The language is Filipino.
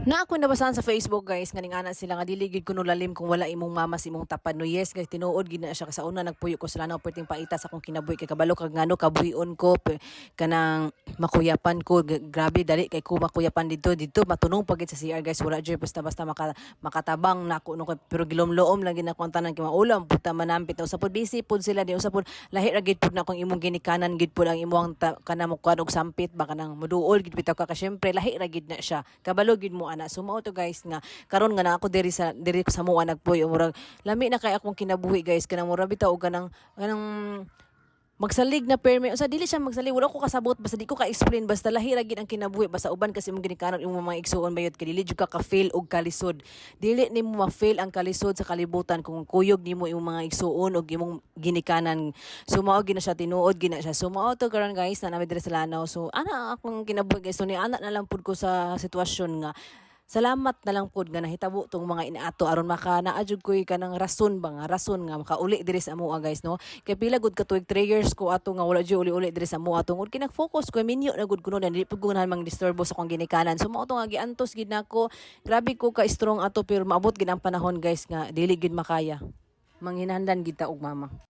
Na ako nabasahan sa Facebook guys, nga ana sila nga dili gid kuno lalim kung wala imong mama si imong tapad no. Yes guys, tinuod gid na siya sa una nagpuyo ko sila na perting paita sa akong kinabuhi kay kabalo kag ngano kabuhion ko kanang makuyapan ko. Grabe dali kay ko makuyapan dito matunong pagit sa CR guys, wala jud basta makatabang na ako no pero gilom-loom lang gid ako ang tanan kay maulam puta manampit usa pod busy pod sila di usa pod lahi ra gid pod na akong imong ginikanan gid pod ang imong kana mo og sampit baka nang muduol gid bitaw ka syempre lahi ra gid na siya kabalo gid mo ana. So mao to guys nga karon nga na ako diri ko sa mua nagpuy murag lami na kay akong kinabuhi guys kanang mura bitaw og kanang magsalig na permi usa dili siya magsalig wala ko kasabot basta di ko ka-explain basta lahi ra gid ang kinabuhi basta uban kasi imong ginikanan imong mga igsuon bayot kay dili jud ka ka-fail og kalisod dili nimo ma-fail ang kalisod sa kalibutan kung kuyog nimo imong mga igsuon og imong ginikanan. So mao gina siya tinuod gina siya. So mao to karon guys na nami diri sa Lanao. So ana akong kinabuhi guys so ni ana na lang pud ko sa sitwasyon nga salamat na lang pod nga nahitabo tong mga inaato aron maka naadjud koy kanang rason ba nga rason nga makauli diri sa amoa guys no. Kay pila gud ka tuig 3 years ko ato nga wala jud uli-uli diri sa amoa tungod kinag-focus ko minyo na gud kuno dili pud ko mang disturbo sa akong ginikanan. So mao to nga giantos gid nako. Grabe ko ka strong ato pero maabot gid ang panahon guys nga dili gid makaya. Manghinahanglan gid ta og mama.